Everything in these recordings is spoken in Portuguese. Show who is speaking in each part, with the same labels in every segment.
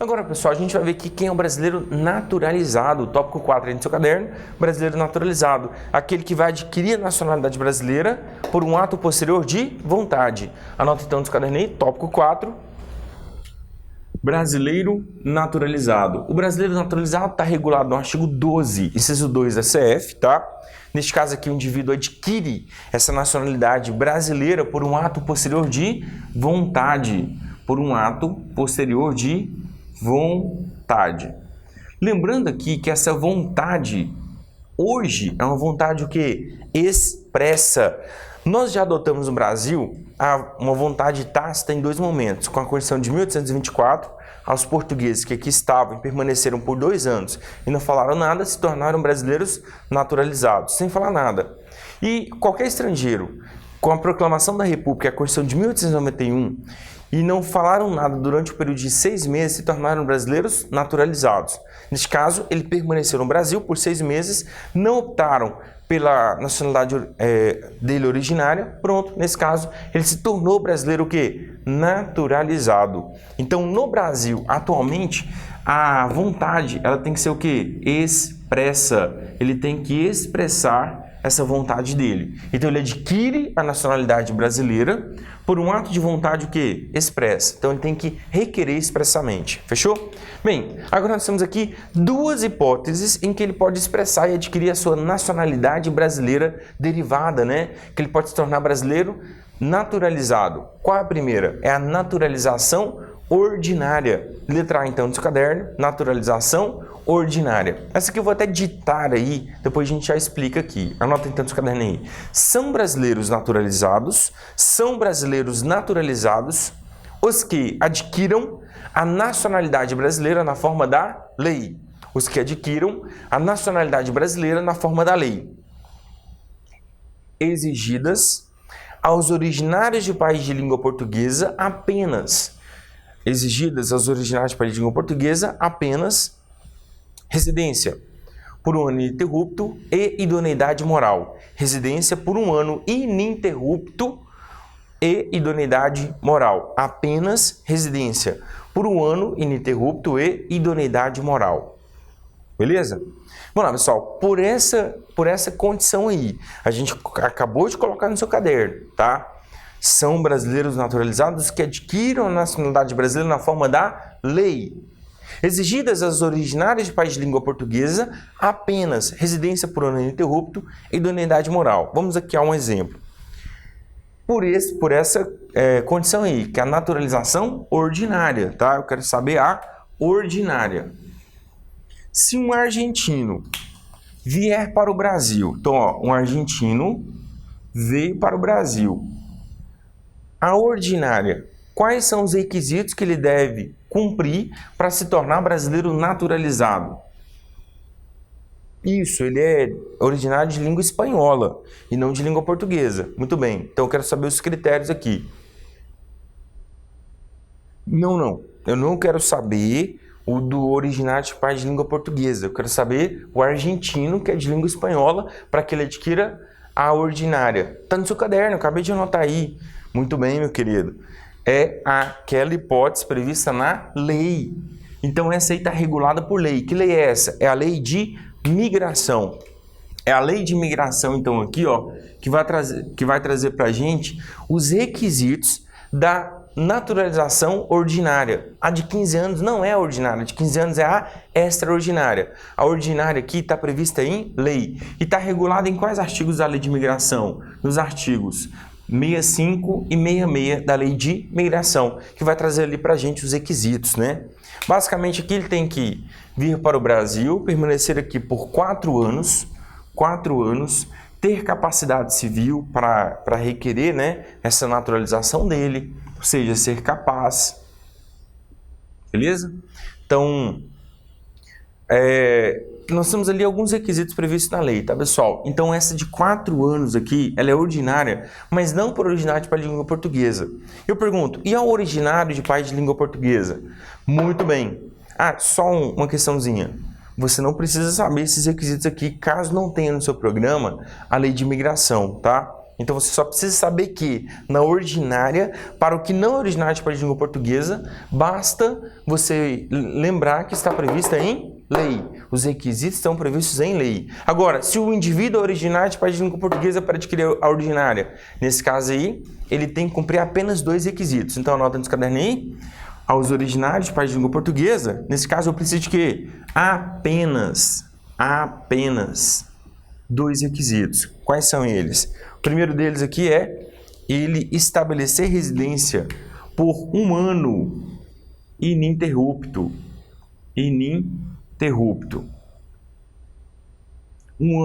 Speaker 1: Agora, pessoal, a gente vai ver aqui quem é o brasileiro naturalizado. O tópico 4 aí no seu caderno, brasileiro naturalizado. Aquele que vai adquirir a nacionalidade brasileira por um ato posterior de vontade. Anota então no seu caderno aí, tópico 4. Brasileiro naturalizado. O brasileiro naturalizado está regulado no artigo 12, inciso 2 da CF, tá? Neste caso aqui, o indivíduo adquire essa nacionalidade brasileira por um ato posterior de vontade. Por um ato posterior de vontade. Lembrando aqui que essa vontade, hoje, é uma vontade o quê? Expressa. Nós já adotamos no Brasil uma vontade tácita em dois momentos. Com a Constituição de 1824, aos portugueses que aqui estavam e permaneceram por 2 anos e não falaram nada, se tornaram brasileiros naturalizados, sem falar nada. E qualquer estrangeiro, com a proclamação da República, a Constituição de 1891, e não falaram nada durante o período de 6 meses, se tornaram brasileiros naturalizados. Neste caso, ele permaneceu no Brasil por 6 meses, não optaram pela nacionalidade dele originária, pronto, nesse caso, ele se tornou brasileiro o quê? Naturalizado. Então, no Brasil, atualmente, a vontade, ela tem que ser o quê? Expressa. Ele tem que expressar essa vontade dele. Então, ele adquire a nacionalidade brasileira por um ato de vontade o quê? Expressa. Então, ele tem que requerer expressamente. Fechou? Bem, agora nós temos aqui 2 hipóteses em que ele pode expressar e adquirir a sua nacionalidade brasileira derivada, né? Que ele pode se tornar brasileiro naturalizado. Qual é a primeira? É a naturalização ordinária. Letra A, então, do seu caderno, naturalização ordinária. Essa aqui eu vou até ditar aí, depois a gente já explica aqui. Anota então no seu caderno aí. São brasileiros naturalizados os que adquiram a nacionalidade brasileira na forma da lei. Os que adquiram a nacionalidade brasileira na forma da lei. Exigidas aos originários de país de língua portuguesa apenas. Exigidas aos originários de país de língua portuguesa apenas residência por um ano ininterrupto e idoneidade moral. Residência por um ano ininterrupto e idoneidade moral. Apenas residência por um ano ininterrupto e idoneidade moral. Beleza? Vamos lá, pessoal. Por essa condição aí, a gente acabou de colocar no seu caderno, tá? São brasileiros naturalizados que adquiram a nacionalidade brasileira na forma da lei. Exigidas às originárias de país de língua portuguesa apenas residência por ano ininterrupto e idoneidade moral. Vamos aqui a um exemplo. Por essa condição aí, que é a naturalização ordinária, tá? Eu quero saber a ordinária. Se um argentino vier para o Brasil, então, ó, um argentino veio para o Brasil, a ordinária, quais são os requisitos que ele deve cumprir para se tornar brasileiro naturalizado? Isso, ele é originário de língua espanhola e não de língua portuguesa. Muito bem, então eu quero saber os critérios aqui. Não, eu não quero saber o do originário de país de língua portuguesa. Eu quero saber o argentino, que é de língua espanhola, para que ele adquira a ordinária. Está no seu caderno, eu acabei de anotar aí. Muito bem, meu querido. É aquela hipótese prevista na lei. Então, essa aí está regulada por lei. Que lei é essa? É a lei de migração. É a lei de migração, então, aqui, ó, que vai trazer para a gente os requisitos da naturalização ordinária. A de 15 anos não é a ordinária, a de 15 anos é a extraordinária. A ordinária aqui está prevista em lei. E está regulada em quais artigos da lei de migração? Nos artigos 65 e 66 da lei de migração, que vai trazer ali para a gente os requisitos, né? Basicamente aqui ele tem que vir para o Brasil, permanecer aqui por 4 anos, ter capacidade civil para requerer, né, essa naturalização dele, ou seja, ser capaz, beleza? Então, nós temos ali alguns requisitos previstos na lei, tá, pessoal? Então, essa de 4 anos aqui, ela é ordinária, mas não por originário de país de língua portuguesa. Eu pergunto, e ao originário de país de língua portuguesa? Muito bem. Só uma questãozinha. Você não precisa saber esses requisitos aqui, caso não tenha no seu programa a lei de imigração, tá? Então você só precisa saber que na ordinária, para o que não é originário de país de língua portuguesa, basta você lembrar que está prevista em lei. Os requisitos estão previstos em lei. Agora, se o indivíduo é originário de país de língua portuguesa para adquirir a ordinária, nesse caso aí, ele tem que cumprir apenas 2 requisitos. Então anota nos cadernos aí. Aos originários de país de língua portuguesa, nesse caso eu preciso de quê? Apenas 2 requisitos. Quais são eles? O primeiro deles aqui é ele estabelecer residência por 1 ano ininterrupto. 1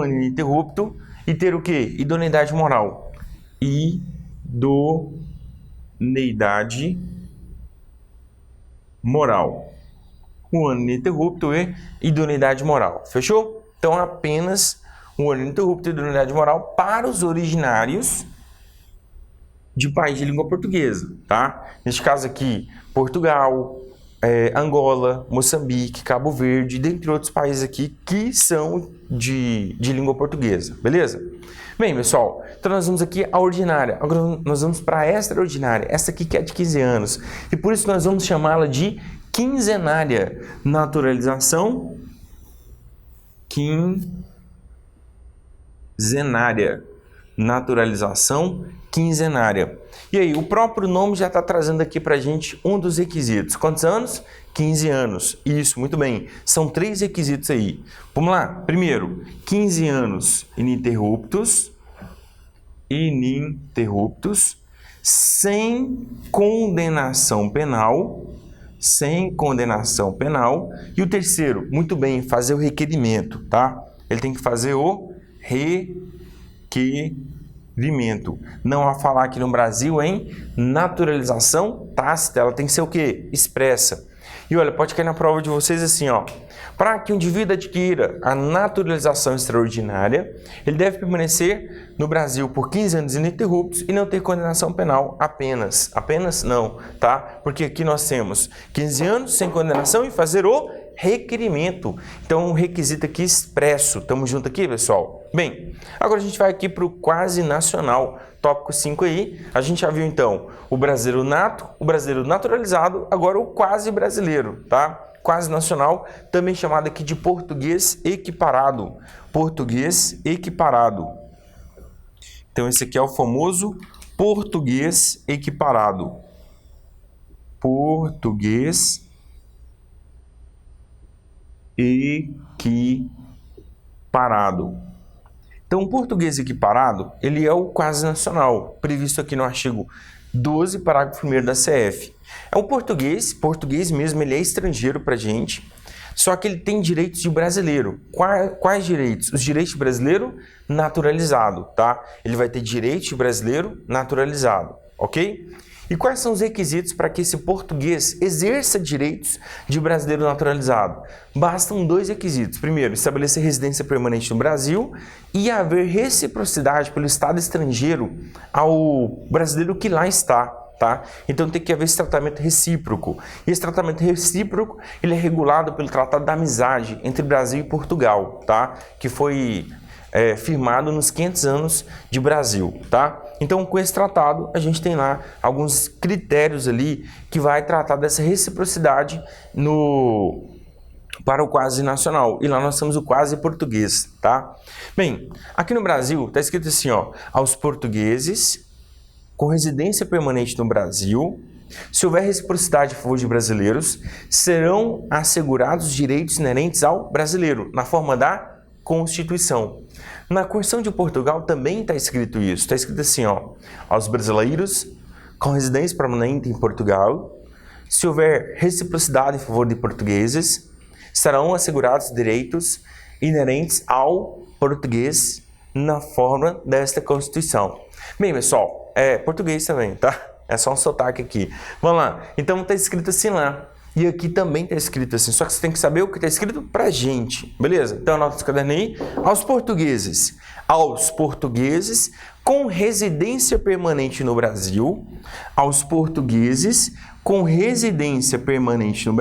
Speaker 1: ano ininterrupto e ter o quê? Idoneidade moral. Idoneidade moral. 1 ano ininterrupto e idoneidade moral. Fechou? Então, apenas 1 ano ininterrupto e idoneidade moral para os originários de país de língua portuguesa, tá? Neste caso aqui, Portugal, Angola, Moçambique, Cabo Verde, dentre outros países aqui que são de língua portuguesa, beleza? Bem, pessoal, então nós vamos aqui a ordinária, agora nós vamos para a extraordinária, essa aqui que é de 15 anos, e por isso nós vamos chamá-la de quinzenária, naturalização quinzenária. E aí, o próprio nome já está trazendo aqui para a gente um dos requisitos. Quantos anos? 15 anos. Isso, muito bem. São 3 requisitos aí. Vamos lá. Primeiro, 15 anos ininterruptos, sem condenação penal. E o terceiro, muito bem, fazer o requerimento, tá? Ele tem que fazer o requerimento. Não a falar aqui no Brasil em naturalização tácita, ela tem que ser o quê? Expressa. E olha, pode cair na prova de vocês assim, ó. Para que um indivíduo adquira a naturalização extraordinária, ele deve permanecer no Brasil por 15 anos ininterruptos e não ter condenação penal apenas. Apenas não, tá? Porque aqui nós temos 15 anos sem condenação e fazer o requerimento. Então, um requisito aqui expresso. Tamo junto aqui, pessoal? Bem, agora a gente vai aqui para o quase nacional, tópico 5 aí. A gente já viu, então, o brasileiro nato, o brasileiro naturalizado, agora o quase brasileiro, tá? Quase nacional, também chamado aqui de português equiparado. Português equiparado. Então, esse aqui é o famoso português equiparado. Português equiparado. Então, o português equiparado, ele é o quase nacional, previsto aqui no artigo 12, parágrafo 1º da CF. É o português mesmo, ele é estrangeiro para a gente, só que ele tem direitos de brasileiro. Quais direitos? Os direitos de brasileiro naturalizado, tá? Ele vai ter direito de brasileiro naturalizado, ok? E quais são os requisitos para que esse português exerça direitos de brasileiro naturalizado? Bastam 2 requisitos. Primeiro, estabelecer residência permanente no Brasil e haver reciprocidade pelo Estado estrangeiro ao brasileiro que lá está. Tá? Então tem que haver esse tratamento recíproco. E esse tratamento recíproco ele é regulado pelo Tratado da Amizade entre Brasil e Portugal, tá? Que foi firmado nos 500 anos de Brasil, tá? Então, com esse tratado, a gente tem lá alguns critérios ali que vai tratar dessa reciprocidade para o quase nacional. E lá nós temos o quase português, tá? Bem, aqui no Brasil está escrito assim, ó, aos portugueses com residência permanente no Brasil, se houver reciprocidade a favor de brasileiros, serão assegurados direitos inerentes ao brasileiro, na forma da Constituição. Na Constituição de Portugal também está escrito isso. Está escrito assim, ó, aos brasileiros com residência permanente em Portugal, se houver reciprocidade em favor de portugueses, serão assegurados direitos inerentes ao português na forma desta Constituição. Bem, pessoal, português também, tá? É só um sotaque aqui. Vamos lá. Então está escrito assim lá. E aqui também está escrito assim, só que você tem que saber o que está escrito pra gente, beleza? Então anota esse caderno aí. Aos portugueses com residência permanente no Brasil, aos portugueses com residência permanente no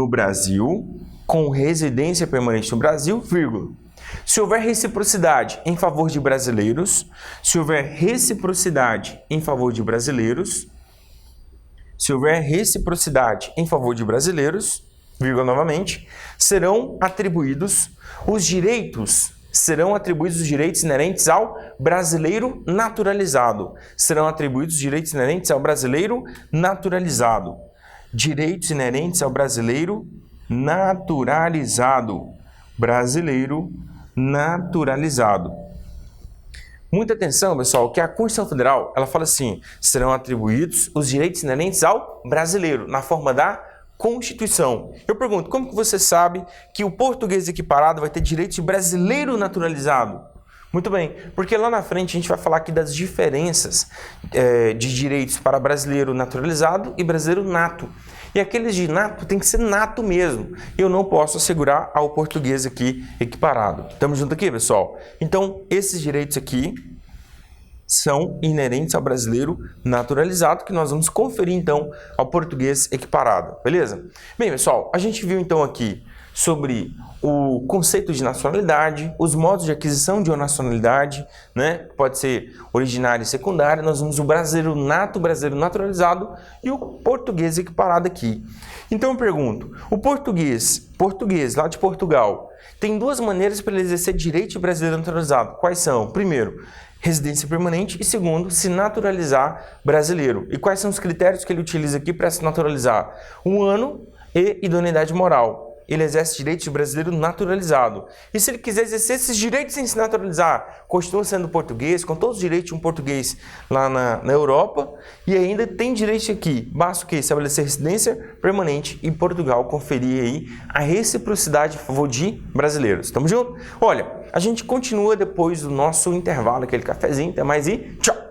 Speaker 1: Brasil, com residência permanente no Brasil, vírgula. Se houver reciprocidade em favor de brasileiros, se houver reciprocidade em favor de brasileiros, se houver reciprocidade em favor de brasileiros, vírgula novamente, serão atribuídos os direitos inerentes ao brasileiro naturalizado. Serão atribuídos os direitos inerentes ao brasileiro naturalizado. Direitos inerentes ao brasileiro naturalizado. Brasileiro naturalizado. Muita atenção, pessoal, que a Constituição Federal, ela fala assim, serão atribuídos os direitos inerentes ao brasileiro, na forma da Constituição. Eu pergunto, como que você sabe que o português equiparado vai ter direito de brasileiro naturalizado? Muito bem, porque lá na frente a gente vai falar aqui das diferenças de direitos para brasileiro naturalizado e brasileiro nato. E aqueles de nato tem que ser nato mesmo. Eu não posso assegurar ao português aqui equiparado. Estamos juntos aqui, pessoal? Então, esses direitos aqui são inerentes ao brasileiro naturalizado, que nós vamos conferir, então, ao português equiparado. Beleza? Bem, pessoal, a gente viu, então, aqui sobre o conceito de nacionalidade, os modos de aquisição de uma nacionalidade, né? Pode ser originária e secundária. Nós vimos o brasileiro nato, o brasileiro naturalizado e o português equiparado aqui. Então eu pergunto, o português lá de Portugal, tem duas maneiras para ele exercer direito de brasileiro naturalizado. Quais são? Primeiro, residência permanente e segundo, se naturalizar brasileiro. E quais são os critérios que ele utiliza aqui para se naturalizar? 1 ano e idoneidade moral. Ele exerce direitos de brasileiro naturalizado. E se ele quiser exercer esses direitos sem se naturalizar, continua sendo português, com todos os direitos de um português lá na Europa, e ainda tem direito aqui. Basta o quê? Estabelecer residência permanente em Portugal, conferir aí a reciprocidade a favor de brasileiros. Tamo junto? Olha, a gente continua depois do nosso intervalo, aquele cafezinho. Até mais e tchau!